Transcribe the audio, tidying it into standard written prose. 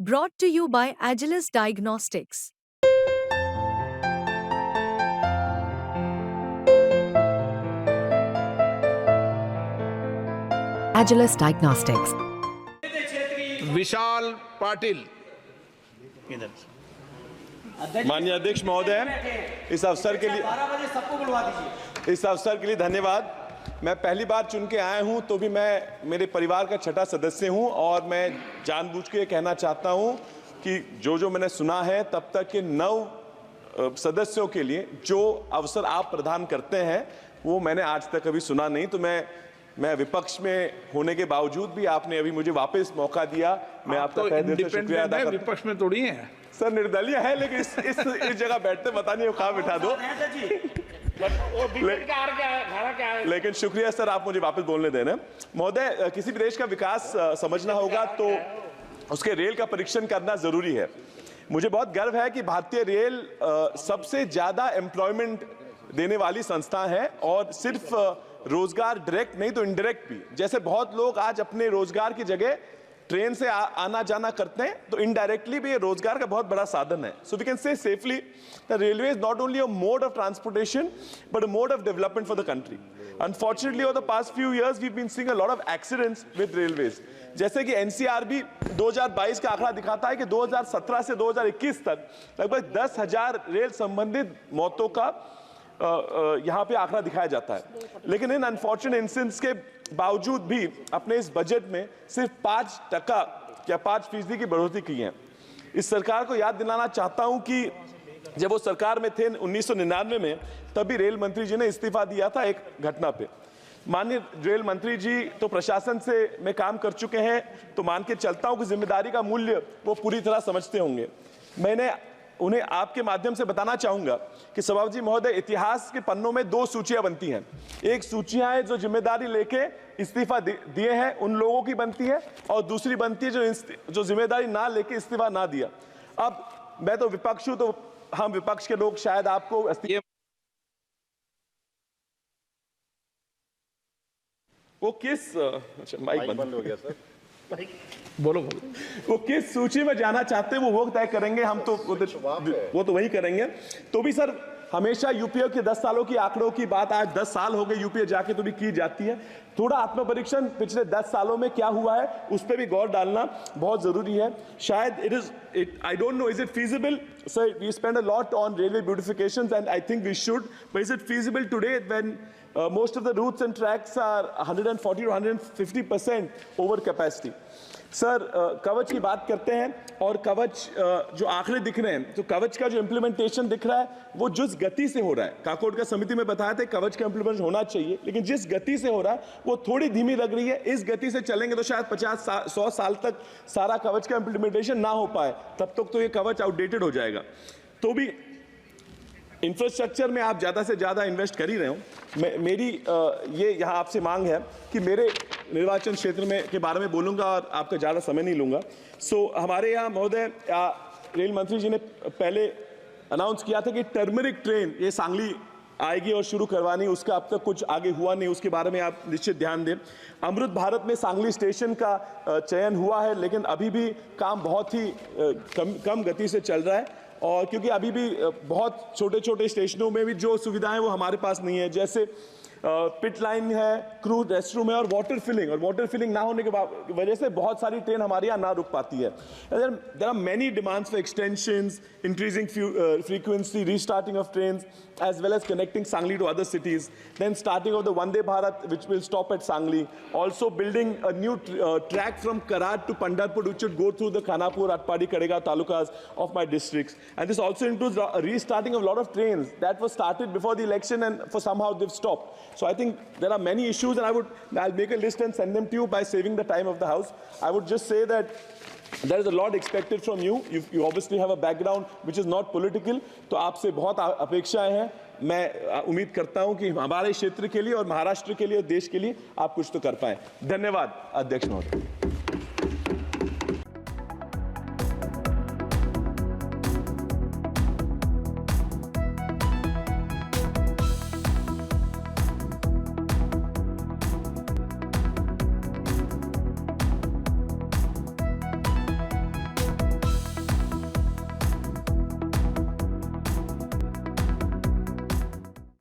Brought to you by Agilus Diagnostics. Agilus Diagnostics. विशाल पाटिल। माननीय अध्यक्ष महोदय, इस अवसर के लिए 12 बजे सबको बुलवा दीजिए। इस अवसर के लिए धन्यवाद। मैं पहली बार चुन के आया हूं, तो भी मैं मेरे परिवार का छठा सदस्य हूं और मैं जानबूझ के कहना चाहता हूं कि जो मैंने सुना है तब तक के 9 सदस्यों के लिए जो अवसर आप प्रदान करते हैं वो मैंने आज तक कभी सुना नहीं। तो मैं विपक्ष में होने के बावजूद भी आपने अभी मुझे वापस मौका दिया, मैं आपका तहे दिल से शुक्रिया अदा करता हूं। विपक्ष में थोड़ी है सर, निर्दलीय है, लेकिन इस जगह बैठते पता नहीं कहाँ बिठा दो। लेकिन शुक्रिया सर, आप मुझे वापस बोलने देना। महोदय, किसी भी देश का विकास समझना होगा तो उसके रेल का परीक्षण करना जरूरी है। मुझे बहुत गर्व है कि भारतीय रेल सबसे ज्यादा एम्प्लॉयमेंट देने वाली संस्था है और सिर्फ रोजगार डायरेक्ट नहीं तो इनडायरेक्ट भी। जैसे बहुत लोग आज अपने रोजगार की जगह ट्रेन से आना जाना करते हैं, तो इनडायरेक्टली भी ये रोजगार का बहुत बड़ा साधन है। So we can say safely the railway is not only a mode of transportation but a mode of development for the country. Unfortunately over the past few years we been seeing a lot of accidents with railways. जैसे कि NCRB 2022 का आंकड़ा दिखाता है कि 2017 से 2021 तक लगभग 10,000 रेल संबंधित मौतों का यहाँ पे आंकड़ा दिखाया जाता है। लेकिन इन अनफॉर्चुनेट इंसिडेंट्स के बावजूद भी अपने इस बजट में सिर्फ 5% या 5% की बढ़ोतरी की है। इस सरकार को याद दिलाना चाहता हूं कि जब वो सरकार में थे 1999 में, तभी रेल मंत्री जी ने इस्तीफा दिया था एक घटना पे। माननीय रेल मंत्री जी तो प्रशासन से में काम कर चुके हैं, तो मान के चलता हूं कि जिम्मेदारी का मूल्य वो पूरी तरह समझते होंगे। मैंने उन्हें आपके माध्यम से बताना चाहूंगा कि सभापति महोदय, इतिहास के पन्नों में 2 सूचियां बनती हैं। एक सूचियां है जो जिम्मेदारी लेके इस्तीफा दिए हैं उन लोगों की बनती है, और दूसरी बनती है जो जिम्मेदारी ना लेके इस्तीफा ना दिया। अब मैं तो विपक्ष हूं, तो हम विपक्ष के लोग शायद आपको वो किस माइक बंद हो गया सर, बोलो वो किस सूची में जाना चाहते हैं वो तय करेंगे। हम तो वो तो वही करेंगे। तो भी सर, हमेशा यूपीए के 10 सालों की आंकड़ों की बात आज 10 साल हो गए यूपीए जाके तो भी की जाती है। थोड़ा आत्मपरीक्षण पिछले 10 सालों में क्या हुआ है उस पर भी गौर डालना बहुत जरूरी है। शायद I don't know, is it feasible? Sir, we spend a lot on railway beautifications and I think we should, but is it feasible today when most of the routes and tracks are 140 to 150% over capacity? Sir, कवच की बात करते हैं और कवच जो आंकड़े दिख रहे हैं, तो कवच का जो इम्प्लीमेंटेशन दिख रहा है वो जिस गति से हो रहा है, काकोड का समिति में बताया था कवच का इम्प्लीमेंटेशन होना चाहिए, लेकिन जिस गति से हो रहा है वो थोड़ी धीमी लग रही है। इस गति से चलेंगे तो शायद 50-100 साल तक सारा कवच का इम्प्लीमेंटेशन ना हो पाए, तब तक तो ये कवच आउटडेटेड हो जाएगा। तो भी इंफ्रास्ट्रक्चर में आप ज़्यादा से ज़्यादा इन्वेस्ट कर ही रहे हो। मेरी ये यहाँ आपसे मांग है कि मेरे निर्वाचन क्षेत्र में के बारे में बोलूँगा और आपका ज़्यादा समय नहीं लूँगा। हमारे यहाँ महोदय रेल मंत्री जी ने पहले अनाउंस किया था कि टर्मरिक ट्रेन ये सांगली आएगी और शुरू करवानी, उसका अब तक कुछ आगे हुआ नहीं, उसके बारे में आप निश्चित ध्यान दें। अमृत भारत में सांगली स्टेशन का चयन हुआ है, लेकिन अभी भी काम बहुत ही कम गति से चल रहा है, और क्योंकि अभी भी बहुत छोटे छोटे स्टेशनों में भी जो सुविधाएं वो हमारे पास नहीं है, जैसे पिट लाइन है, क्रू रेस्टरूम है और वाटर फिलिंग ना होने के वजह से बहुत सारी ट्रेन हमारे यहाँ ना रुक पाती है। There are many demands for extensions, increasing frequency, restarting of trains, as well as connecting Sangli to other cities, then starting of the Vande Bharat which will stop at Sangli, also building a new track from Karad to Pandharpur which should go through the Khanapur, Atpadi, Kadega talukas of my districts, and this also includes restarting of a lot of trains that were started before the election and for somehow they've stopped. So I think there are many issues, and I'll make a list and send them to you by saving the time of the House. I would just say that there is a lot expected from you. You obviously have a background which is not political, तो आपसे बहुत अपेक्षाएं हैं। मैं उम्मीद करता हूं कि हमारे क्षेत्र के लिए और महाराष्ट्र के लिए और देश के लिए आप कुछ तो कर पाएं। धन्यवाद अध्यक्ष महोदय।